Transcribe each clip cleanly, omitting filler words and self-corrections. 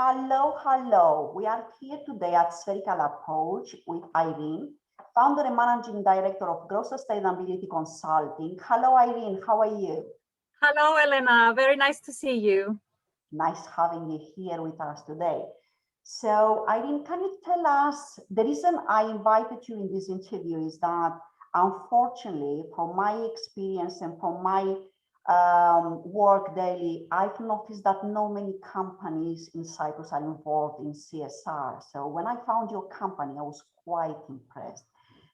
Hello, hello. We are here today at Spherical Approach with Irene, founder and managing director of Growth Sustainability Consulting. Hello, Irene. How are you? Hello, Elena. Very nice to see you. Nice having you here with us today. So, Irene, can you tell us, the reason I invited you in this interview is that, unfortunately, from my experience and from my work daily, I've noticed that not many companies in Cyprus are involved in CSR. So when I found your company, I was quite impressed.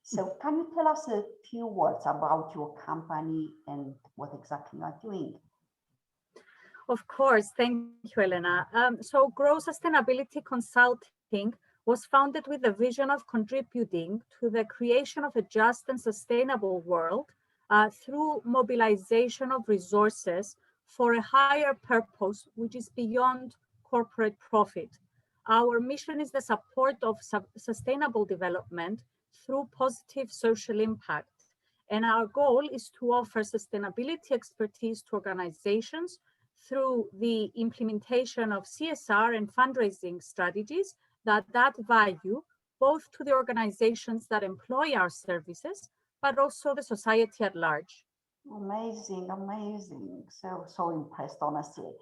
So can you tell us a few words about your company and what exactly you are doing? Of course. Thank you, Elena. So Grow Sustainability Consulting was founded with the vision of contributing to the creation of a just and sustainable world through mobilization of resources for a higher purpose, which is beyond corporate profit. Our mission is the support of sustainable development through positive social impact. And our goal is to offer sustainability expertise to organizations through the implementation of CSR and fundraising strategies that add value both to the organizations that employ our services, but also the society at large. Amazing, amazing. So impressed, honestly.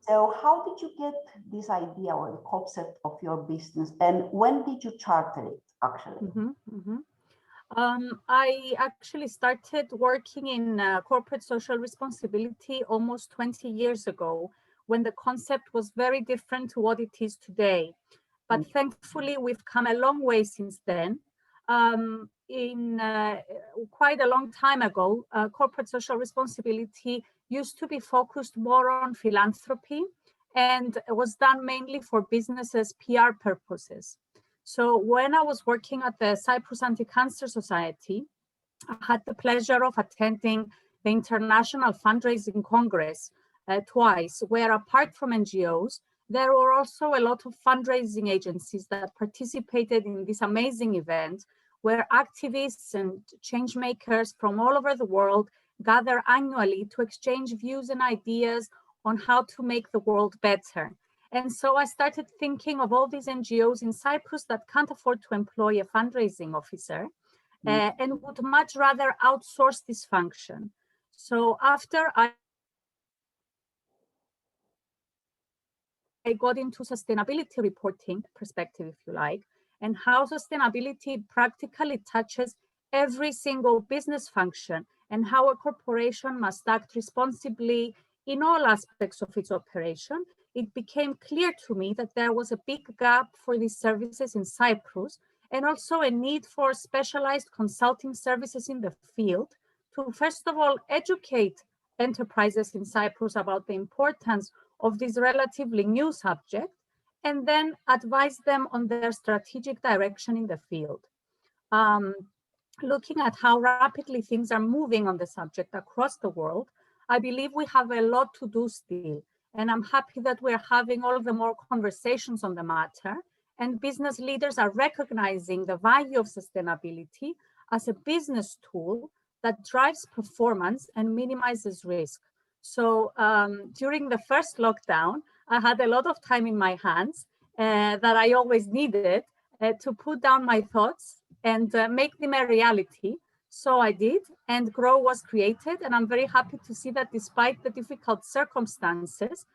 So how did you get this idea or the concept of your business, and when did you charter it, actually? I actually started working in corporate social responsibility almost 20 years ago, when the concept was very different to what it is today. But thankfully, we've come a long way since then. Quite a long time ago, corporate social responsibility used to be focused more on philanthropy and was done mainly for businesses' PR purposes. So when I was working at the Cyprus Anti-Cancer Society, I had the pleasure of attending the International Fundraising Congress twice, where apart from NGOs, there were also a lot of fundraising agencies that participated in this amazing event, where activists and change makers from all over the world gather annually to exchange views and ideas on how to make the world better. And so I started thinking of all these NGOs in Cyprus that can't afford to employ a fundraising officer and would much rather outsource this function. So after I got into sustainability reporting perspective, if you like, and how sustainability practically touches every single business function and how a corporation must act responsibly in all aspects of its operation, it became clear to me that there was a big gap for these services in Cyprus, and also a need for specialized consulting services in the field to, first of all, educate enterprises in Cyprus about the importance of this relatively new subject, and then advise them on their strategic direction in the field. Looking at how rapidly things are moving on the subject across the world, I believe we have a lot to do still. And I'm happy that we're having all the more conversations on the matter, and business leaders are recognizing the value of sustainability as a business tool that drives performance and minimizes risk. So during the first lockdown, I had a lot of time in my hands that I always needed to put down my thoughts and make them a reality. So I did, and Grow was created, and I'm very happy to see that despite the difficult circumstances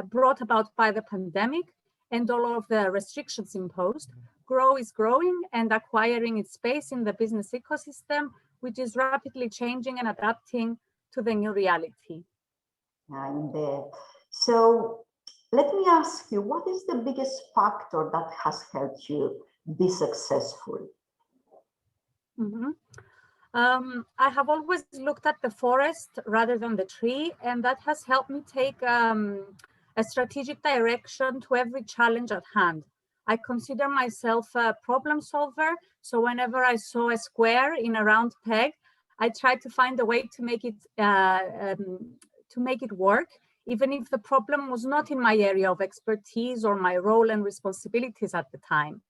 brought about by the pandemic and all of the restrictions imposed, Grow is growing and acquiring its space in the business ecosystem, which is rapidly changing and adapting to the new reality. Indeed. So let me ask you, what is the biggest factor that has helped you be successful? I have always looked at the forest rather than the tree, and that has helped me take a strategic direction to every challenge at hand. I consider myself a problem solver, so whenever I saw a square in a round peg, I tried to find a way to make it work, even if the problem was not in my area of expertise or my role and responsibilities at the time.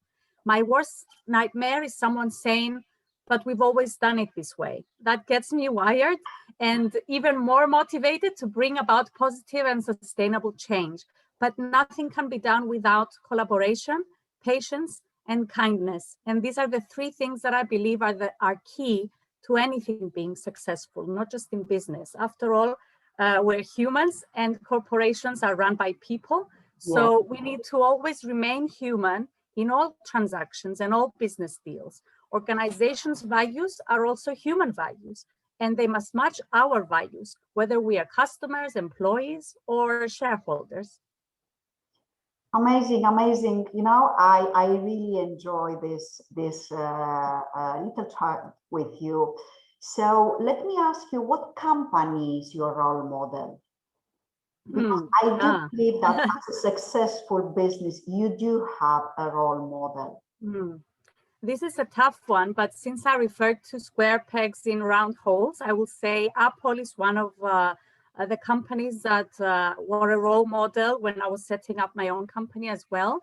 My worst nightmare is someone saying, "But we've always done it this way." That gets me wired and even more motivated to bring about positive and sustainable change. but nothing can be done without collaboration, patience, and kindness. And these are the three things that I believe are key to anything being successful, not just in business. After all, we're humans and corporations are run by people. So we need to always remain human in all transactions and all business deals. Organizations' values are also human values, and they must match our values, whether we are customers, employees, or shareholders. Amazing, amazing. You know, I really enjoy this little chat with you. So let me ask you, what company is your role model? Because I do believe that as a successful business, you do have a role model. This is a tough one, but since I referred to square pegs in round holes, I will say Apple is one of the companies that were a role model when I was setting up my own company as well.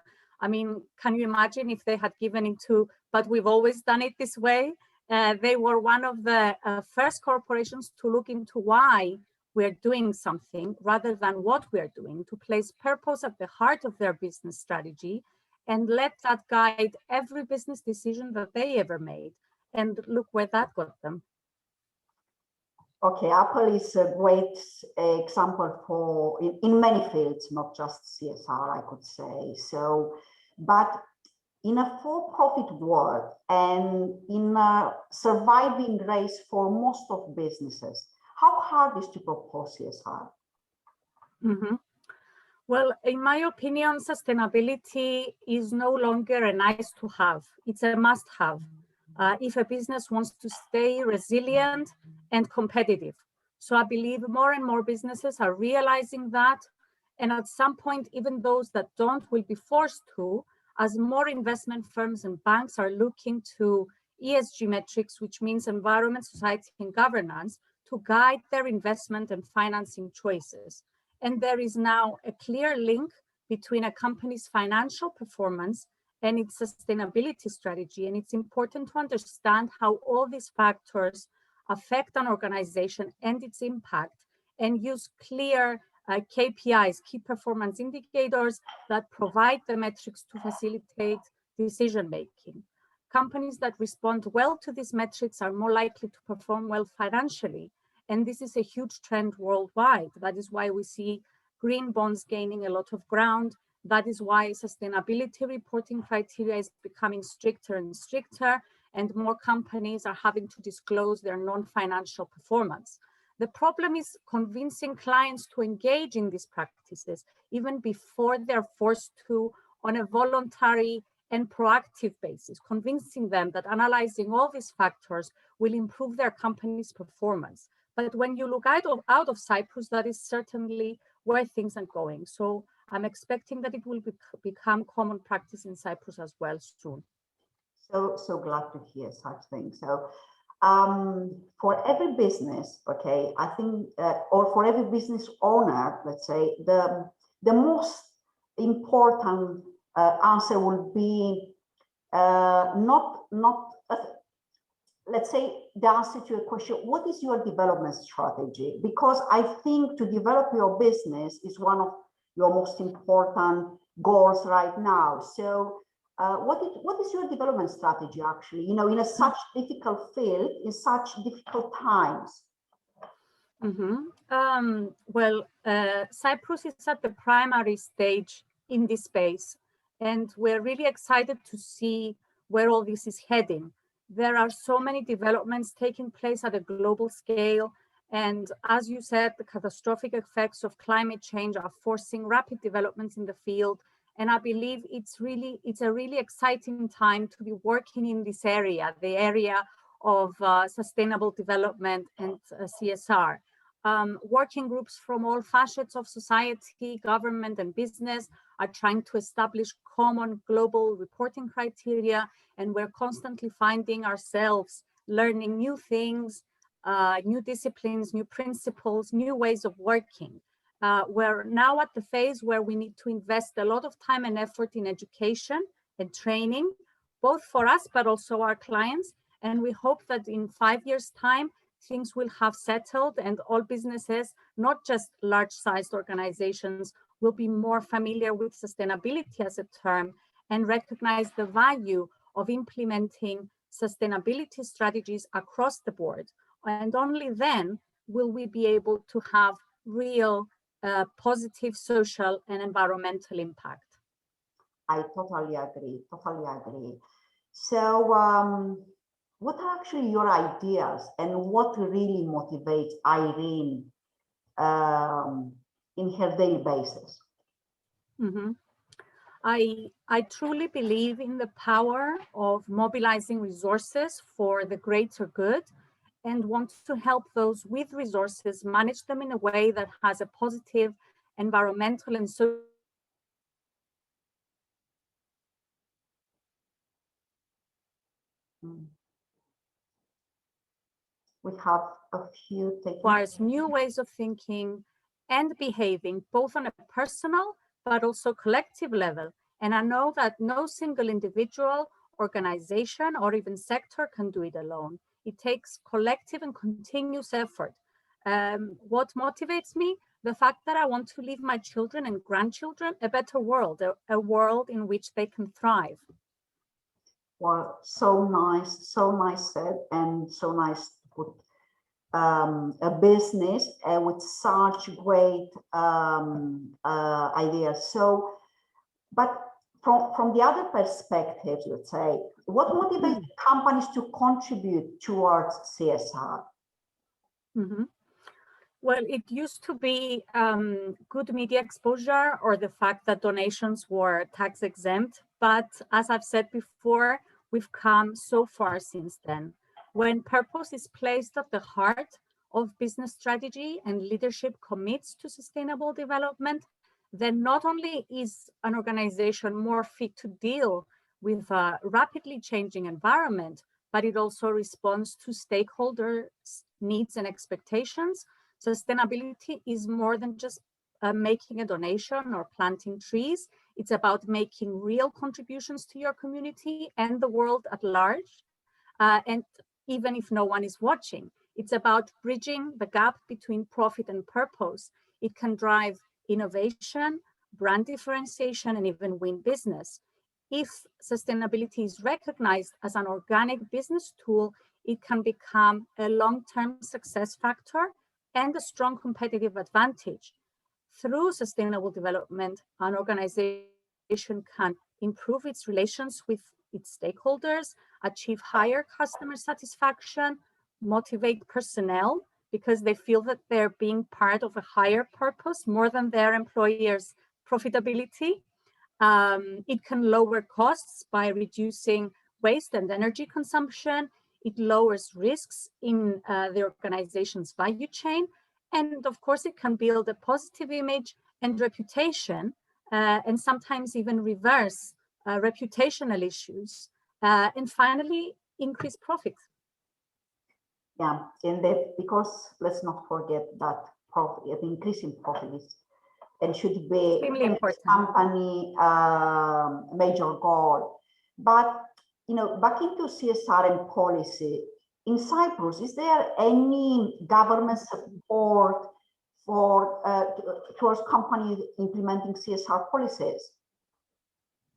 I mean, can you imagine if they had given into, but we've always done it this way? They were one of the first corporations to look into why we're doing something rather than what we're doing, to place purpose at the heart of their business strategy and let that guide every business decision that they ever made. And look where that got them. Okay, Apple is a great example for in many fields, not just CSR, I could say. So, but in a for-profit world and in a surviving race for most of businesses, how hard is to propose CSR? Well, in my opinion, sustainability is no longer a nice to have. It's a must have if a business wants to stay resilient and competitive. So I believe more and more businesses are realizing that. And at some point, even those that don't will be forced to, as more investment firms and banks are looking to ESG metrics, which means environment, society, and governance, to guide their investment and financing choices. And there is now a clear link between a company's financial performance and its sustainability strategy. And it's important to understand how all these factors affect an organization and its impact, and use clear KPIs, key performance indicators, that provide the metrics to facilitate decision-making. Companies that respond well to these metrics are more likely to perform well financially. And this is a huge trend worldwide. That is why we see green bonds gaining a lot of ground. That is why sustainability reporting criteria is becoming stricter and stricter, and more companies are having to disclose their non-financial performance. The problem is convincing clients to engage in these practices, even before they're forced to on a voluntary and proactive basis, convincing them that analyzing all these factors will improve their company's performance. But when you look out of Cyprus, that is certainly where things are going. So I'm expecting that it will become common practice in Cyprus as well soon. So glad to hear such things. So for every business, okay, I think, or for every business owner, let's say, the most important answer will be let's say the answer to a question, what is your development strategy? Because I think to develop your business is one of your most important goals right now. So what is your development strategy actually, you know, in such difficult field, in such difficult times? Well, Cyprus is at the primary stage in this space, and we're really excited to see where all this is heading. There are so many developments taking place at a global scale. And as you said, the catastrophic effects of climate change are forcing rapid developments in the field. And I believe it's a really exciting time to be working in this area, the area of sustainable development and CSR. Working groups from all facets of society, government, and business are trying to establish common global reporting criteria, and we're constantly finding ourselves learning new things, new disciplines, new principles, new ways of working. We're now at the phase where we need to invest a lot of time and effort in education and training, both for us, but also our clients. And we hope that in 5 years' time, things will have settled and all businesses, not just large-sized organizations, will be more familiar with sustainability as a term and recognize the value of implementing sustainability strategies across the board. And only then will we be able to have real positive social and environmental impact. I totally agree, totally agree. So what are actually your ideas and what really motivates Irene in her daily basis? Mm-hmm. I truly believe in the power of mobilizing resources for the greater good and want to help those with resources manage them in a way that has a positive environmental and social We have a few requires new ways of thinking and behaving, both on a personal but also collective level. And I know that no single individual, organization, or even sector can do it alone. It takes collective and continuous effort. What motivates me? The fact that I want to leave my children and grandchildren a better world, a world in which they can thrive. Well, so nice said, and so nice to put a business with such great ideas. So, but from the other perspective, let's say, what motivates companies to contribute towards CSR? Mm-hmm. Well, it used to be good media exposure or the fact that donations were tax exempt. But as I've said before, we've come so far since then. When purpose is placed at the heart of business strategy and leadership commits to sustainable development, then not only is an organization more fit to deal with a rapidly changing environment, but it also responds to stakeholders' needs and expectations. Sustainability is more than just making a donation or planting trees. It's about making real contributions to your community and the world at large. And even if no one is watching, it's about bridging the gap between profit and purpose. It can drive innovation, brand differentiation, and even win business. If sustainability is recognized as an organic business tool, it can become a long-term success factor and a strong competitive advantage. Through sustainable development, an organization can improve its relations with its stakeholders, achieve higher customer satisfaction, motivate personnel because they feel that they're being part of a higher purpose more than their employers' profitability. It can lower costs by reducing waste and energy consumption. It lowers risks in the organization's value chain. And of course, it can build a positive image and reputation, and sometimes even reverse reputational issues. And finally, increase profit. Yeah, because let's not forget that profit, increasing profit is and should be extremely important. Company major goal. But back into CSR and policy in Cyprus, is there any government support for towards companies implementing CSR policies?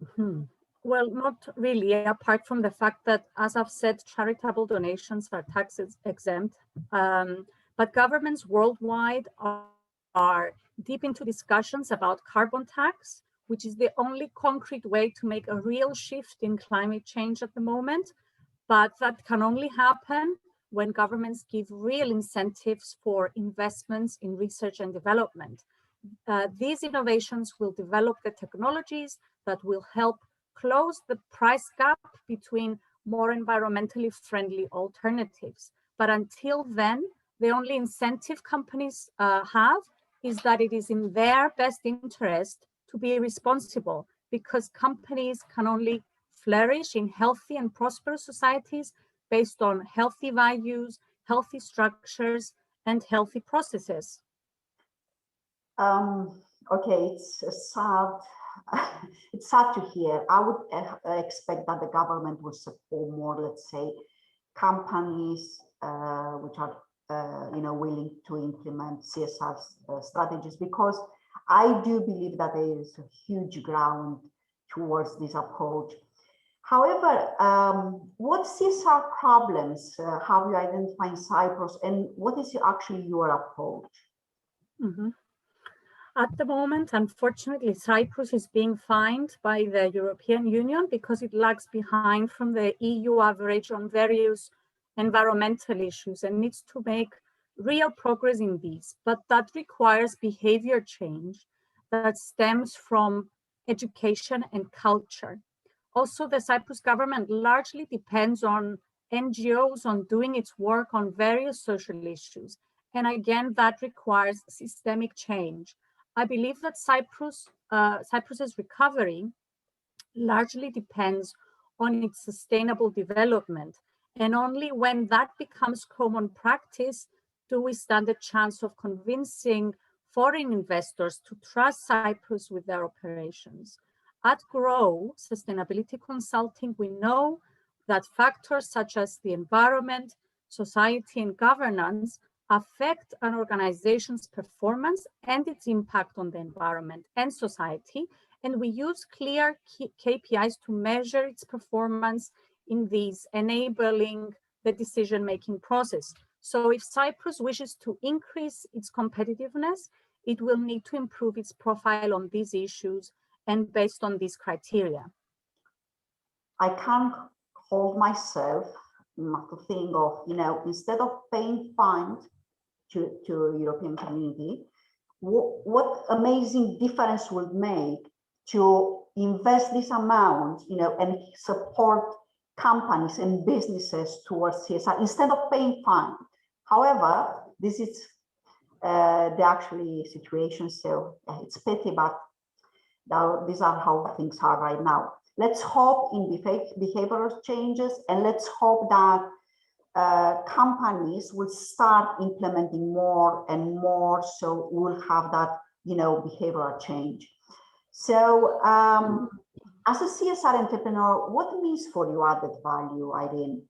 Mm-hmm. Well, not really, apart from the fact that, as I've said, charitable donations are tax exempt. But governments worldwide are deep into discussions about carbon tax, which is the only concrete way to make a real shift in climate change at the moment. But that can only happen when governments give real incentives for investments in research and development. These innovations will develop the technologies that will help close the price gap between more environmentally friendly alternatives. But until then, the only incentive companies have is that it is in their best interest to be responsible, because companies can only flourish in healthy and prosperous societies based on healthy values, healthy structures, and healthy processes. Okay, it's sad. It's sad to hear. I would expect that the government will support more, let's say, companies which are willing to implement CSR strategies, because I do believe that there is a huge ground towards this approach. However, what CSR problems have you identified in Cyprus, and what is actually your approach? Mm-hmm. At the moment, unfortunately, Cyprus is being fined by the European Union because it lags behind from the EU average on various environmental issues and needs to make real progress in these. But that requires behavior change that stems from education and culture. Also, the Cyprus government largely depends on NGOs on doing its work on various social issues. And again, that requires systemic change. I believe that Cyprus's recovery largely depends on its sustainable development. And only when that becomes common practice do we stand a chance of convincing foreign investors to trust Cyprus with their operations. At GROW Sustainability Consulting, we know that factors such as the environment, society, and governance affect an organization's performance and its impact on the environment and society. And we use clear KPIs to measure its performance in these, enabling the decision-making process. So if Cyprus wishes to increase its competitiveness, it will need to improve its profile on these issues and based on these criteria. I can't hold myself not to think of, instead of paying fines to European community, what amazing difference would make to invest this amount, and support companies and businesses towards CSR instead of paying fine. However, this is the actually situation, so it's pity, but these are how things are right now. Let's hope in behavioral changes, and let's hope that companies will start implementing more and more, so we'll have that, behavioral change. So as a CSR entrepreneur, what means for you added value, Irene?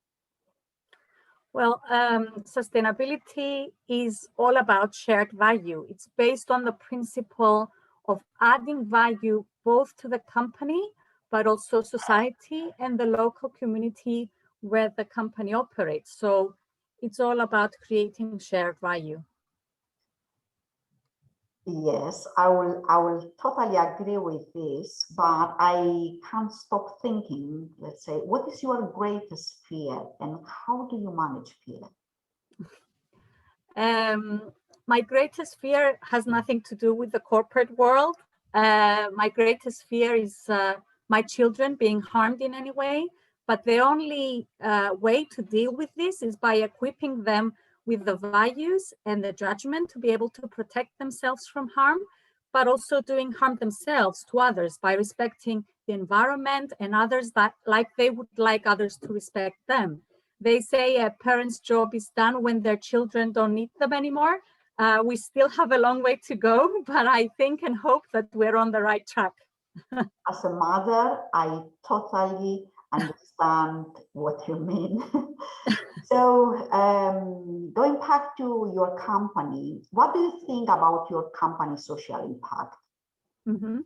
Well, sustainability is all about shared value. It's based on the principle of adding value both to the company, but also society and the local community where the company operates. So it's all about creating shared value. Yes, I will totally agree with this, but I can't stop thinking, let's say, what is your greatest fear and how do you manage fear? My greatest fear has nothing to do with the corporate world. My greatest fear is my children being harmed in any way, but the only way to deal with this is by equipping them with the values and the judgment to be able to protect themselves from harm, but also doing harm themselves to others by respecting the environment and others that they would like others to respect them. They say a parent's job is done when their children don't need them anymore. We still have a long way to go, but I think and hope that we're on the right track. As a mother, I totally understand what you mean. So going back to your company, what do you think about your company's social impact? Mm-hmm.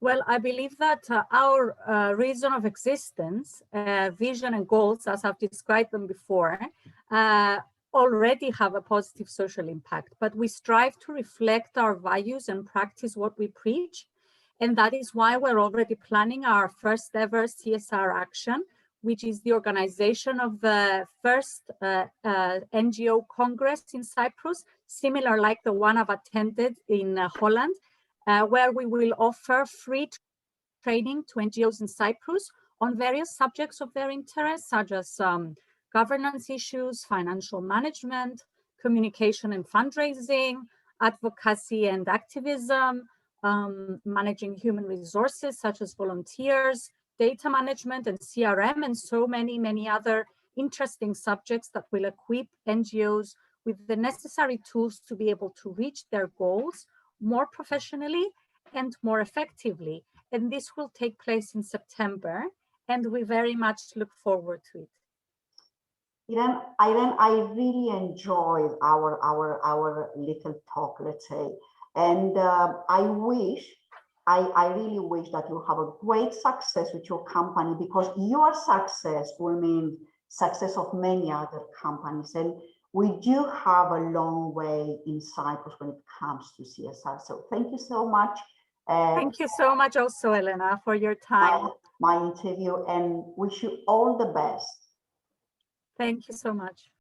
Well, I believe that our reason of existence, vision and goals, as I've described them before, already have a positive social impact, but we strive to reflect our values and practice what we preach. And that is why we're already planning our first ever CSR action, which is the organization of the first NGO Congress in Cyprus, similar like the one I've attended in Holland, where we will offer free training to NGOs in Cyprus on various subjects of their interest, such as governance issues, financial management, communication and fundraising, advocacy and activism, managing human resources such as volunteers, data management and CRM, and so many, many other interesting subjects that will equip NGOs with the necessary tools to be able to reach their goals more professionally and more effectively. And this will take place in September, and we very much look forward to it. Irene, I really enjoyed our little talk, let's say, and I really wish that you have a great success with your company, because your success will mean success of many other companies, and we do have a long way in Cyprus when it comes to CSR. So thank you so much. Thank you so much also, Elena, for your time. My interview, and wish you all the best. Thank you so much.